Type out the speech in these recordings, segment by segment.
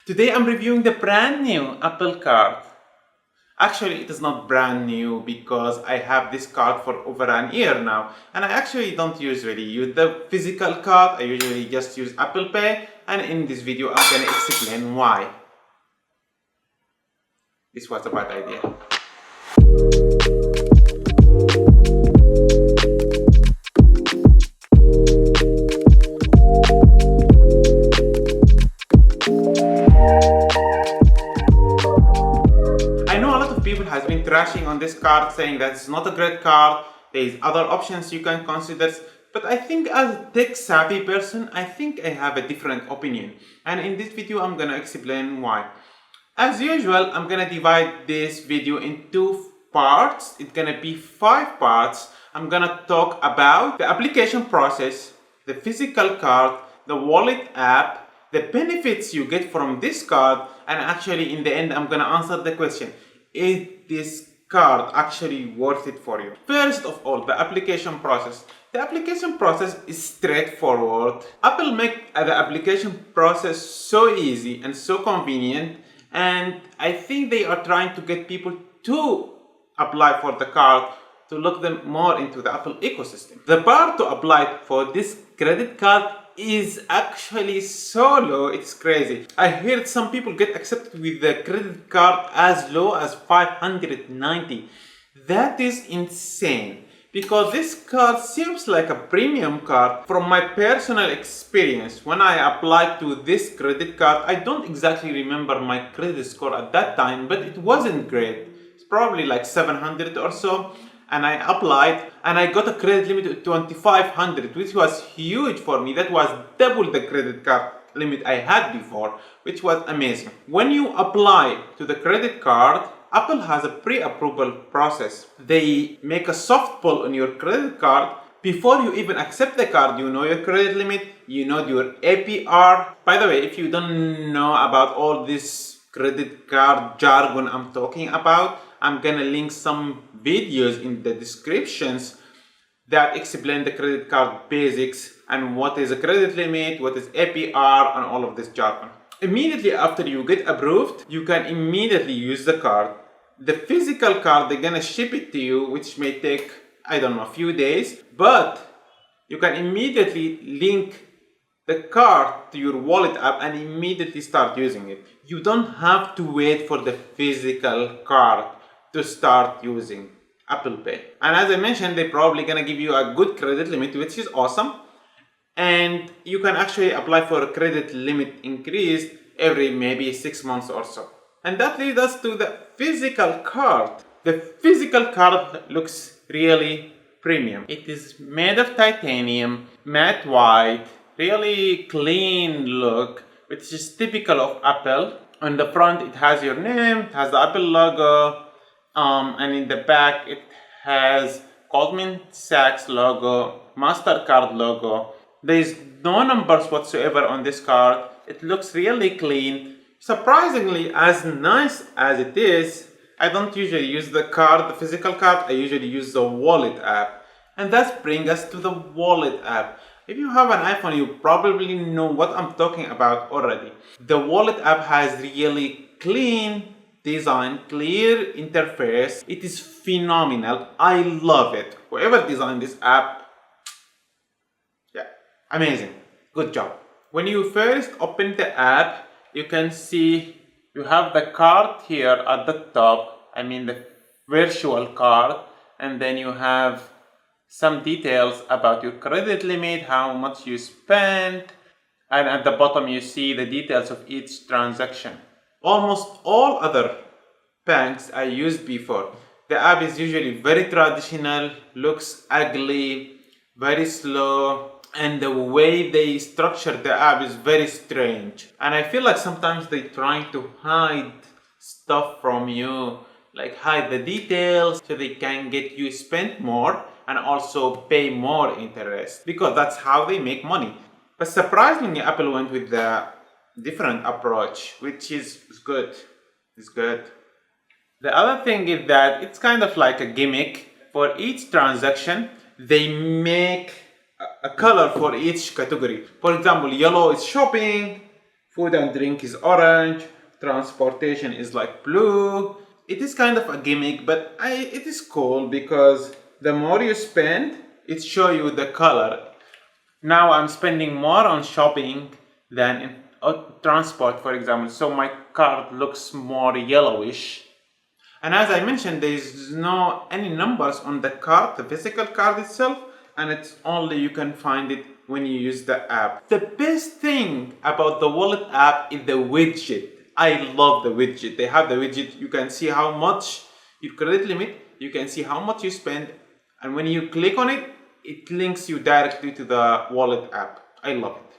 Today I'm reviewing the brand new Apple Card. Actually, it is not brand new because I have this card for over an year now, and I actually don't usually use the physical card. I usually just use Apple Pay, and in this video I'm gonna explain why. This was a bad idea. I know a lot of people has been trashing on this card, saying that it's not a great card, there's other options you can consider, but I think as a tech savvy person, I think I have a different opinion, and in this video I'm gonna explain why. As usual, I'm gonna divide this video in two parts. It's gonna be 5 parts. I'm gonna talk about the application process, the physical card, the wallet app, the benefits you get from this card, and actually in the end I'm gonna answer the question, is this card actually worth it for you? First of all, the application process. The application process is straightforward. Apple make the application process so easy and so convenient, and I think they are trying to get people to apply for the card to look them more into the Apple ecosystem. The bar to apply for this credit card is actually so low, it's crazy. I heard some people get accepted with the credit card as low as $590. That is insane, because this card seems like a premium card. From my personal experience, when I applied to this credit card, I don't exactly remember my credit score at that time, but it wasn't great. It's probably like 700 or so, and I applied and I got a credit limit of 2500, which was huge for me. That was double the credit card limit I had before, which was amazing. When you apply to the credit card, Apple has a pre-approval process. They make a soft pull on your credit card. Before you even accept the card, you know your credit limit, you know your APR. By the way, if you don't know about all this credit card jargon I'm talking about, I'm gonna link some videos in the descriptions that explain the credit card basics and what is a credit limit, what is APR, and all of this jargon. Immediately after you get approved, you can immediately use the card. The physical card, they're gonna ship it to you, which may take, I don't know, a few days, but you can immediately link the card to your wallet app and immediately start using it. You don't have to wait for the physical card to start using Apple Pay. And as I mentioned, they're probably gonna give you a good credit limit, which is awesome. And you can actually apply for a credit limit increase every maybe 6 months or so. And that leads us to the physical card. The physical card looks really premium. It is made of titanium, matte white, really clean look, which is typical of Apple. On the front it has your name, it has the Apple logo, and in the back it has Goldman Sachs logo, MasterCard logo. There is no numbers whatsoever on this card. It looks really clean. Surprisingly, as nice as it is, I don't usually use the card, the physical card. I usually use the wallet app. And that brings us to the wallet app. If you have an iPhone, you probably know what I'm talking about already. The wallet app has really clean design, clear interface. It is phenomenal. I love it. Whoever designed this app, yeah, amazing. Good job. When you first open the app, you can see you have the card here at the top. I mean the virtual card, and then you have some details about your credit limit, how much you spent, and at the bottom you see the details of each transaction. Almost all other banks I used before, the app is usually very traditional, looks ugly, very slow, and the way they structure the app is very strange. And I feel like sometimes they're trying to hide stuff from you, like hide the details so they can get you spend more and also pay more interest, because that's how they make money. But surprisingly, Apple went with the different approach, which is good. It's good. The other thing is that it's kind of like a gimmick. For each transaction, they make a color for each category. For example, yellow is shopping, Food and drink is orange, transportation is like blue. It is kind of a gimmick, but it is cool because the more you spend, it shows you the color. Now I'm spending more on shopping than in transport, for example, so my card looks more yellowish. And as I mentioned, there is no any numbers on the card, the physical card itself, and it's only you can find it when you use the app. The best thing about the wallet app is the widget. I love the widget. They have the widget. You can see how much your credit limit, you can see how much you spend, and when you click on it, it links you directly to the wallet app. I love it.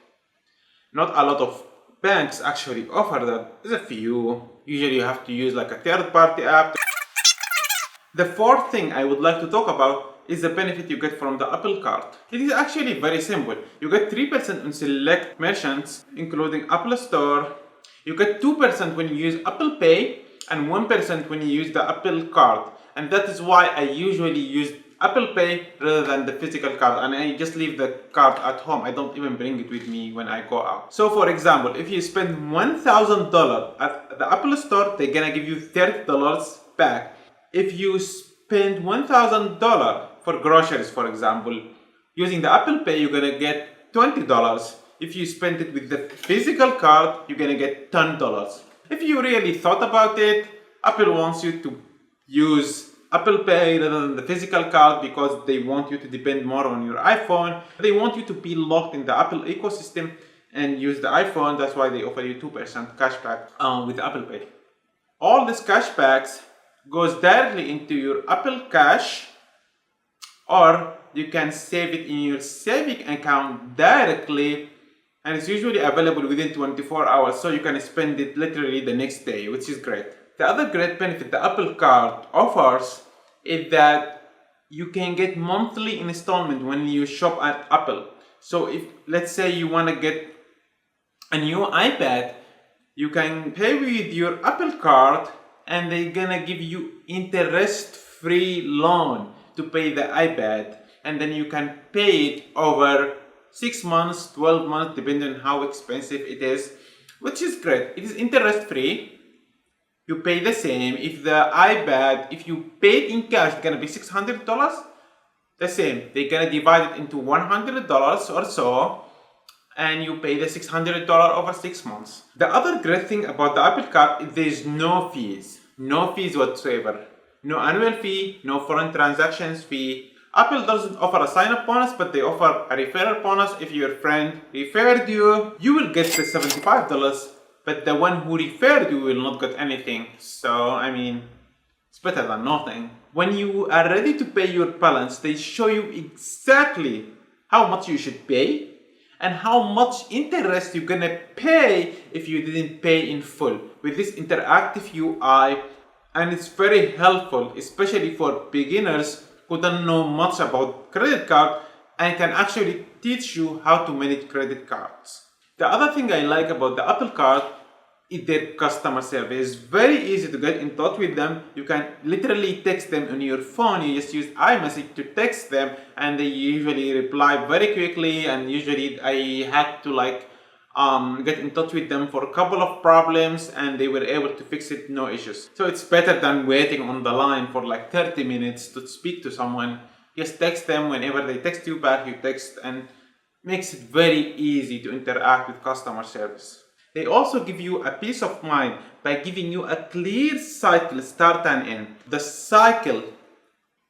Not a lot of banks actually offer that. There's a few. Usually you have to use like a third-party app. The fourth thing I would like to talk about is the benefit you get from the Apple Card. It is actually very simple. You get 3% on select merchants, including Apple Store. You get 2% when you use Apple Pay and 1% when you use the Apple Card. And that is why I usually use Apple Pay rather than the physical card, and I just leave the card at home. I don't even bring it with me when I go out. So for example, if you spend $1,000 at the Apple Store, they're gonna give you $30 back. If you spend $1,000 for groceries, for example, using the Apple Pay, you're gonna get $20. If you spend it with the physical card, you're gonna get $10. If you really thought about it, Apple wants you to use Apple Pay rather than the physical card because they want you to depend more on your iPhone. They want you to be locked in the Apple ecosystem and use the iPhone. That's why they offer you 2% cashback with Apple Pay. All these cashbacks goes directly into your Apple Cash, or you can save it in your saving account directly, and it's usually available within 24 hours, so you can spend it literally the next day, which is great. The other great benefit the Apple Card offers is that you can get monthly installment when you shop at Apple. So if, let's say you want to get a new iPad, you can pay with your Apple Card and they're gonna give you interest-free loan to pay the iPad, and then you can pay it over 6 months, 12 months, depending on how expensive it is, which is great. It is interest-free. You pay the same. If the iPad, if you pay it in cash, it's gonna be $600. The same. They're gonna divide it into $100 or so, and you pay the $600 over 6 months. The other great thing about the Apple Card is there's no fees. No fees whatsoever. No annual fee, no foreign transactions fee. Apple doesn't offer a sign-up bonus, but they offer a referral bonus. If your friend referred you, you will get the $75. But the one who referred you will not get anything. So, I mean, it's better than nothing. When you are ready to pay your balance, they show you exactly how much you should pay and how much interest you're gonna pay if you didn't pay in full with this interactive UI. And it's very helpful, especially for beginners who don't know much about credit card and can actually teach you how to manage credit cards. The other thing I like about the Apple Card is their customer service. It's very easy to get in touch with them. You can literally text them on your phone. You just use iMessage to text them and they usually reply very quickly, and usually I had to get in touch with them for a couple of problems and they were able to fix it, no issues. So it's better than waiting on the line for like 30 minutes to speak to someone. Just text them. Whenever they text you back, you text, and makes it very easy to interact with customer service. They also give you a peace of mind by giving you a clear cycle start and end. The cycle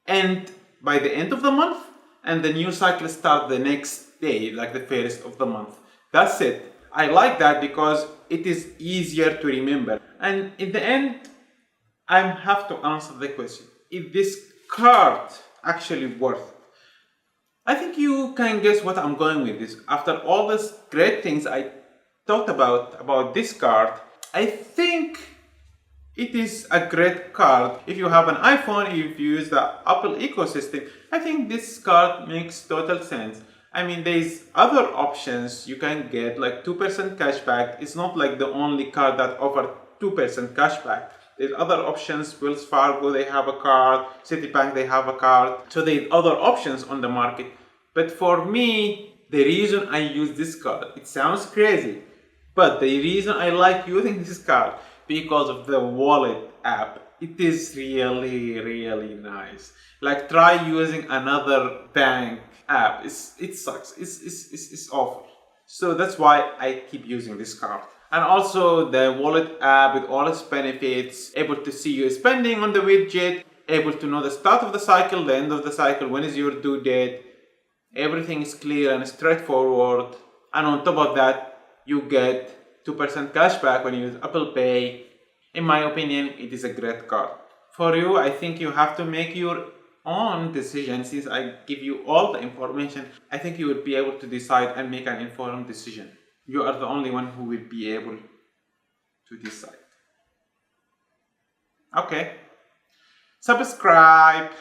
end by the end of the month and the new cycle start the next day, like the first of the month. That's it. I like that because it is easier to remember. And in the end, I have to answer the question, is this card actually worth it? I think you can guess what I'm going with this. After all these great things I talked about this card, I think it is a great card. If you have an iPhone, if you use the Apple ecosystem, I think this card makes total sense. I mean, there's other options you can get, like 2% cashback. It's not like the only card that offers 2% cashback. There's other options. Wells Fargo, they have a card. Citibank, they have a card. So there's other options on the market. But for me, the reason I use this card, it sounds crazy, But the reason I like using this card because of the wallet app. It is really nice. Like try using another bank app. It sucks. It's awful. So that's why I keep using this card. And also the wallet app with all its benefits, able to see your spending on the widget, able to know the start of the cycle, the end of the cycle, when is your due date. Everything is clear and straightforward. And on top of that, you get 2% cashback when you use Apple Pay. In my opinion, it is a great card. For you, I think you have to make your own decision. Since I give you all the information, I think you will be able to decide and make an informed decision. You are the only one who will be able to decide. Okay. Subscribe.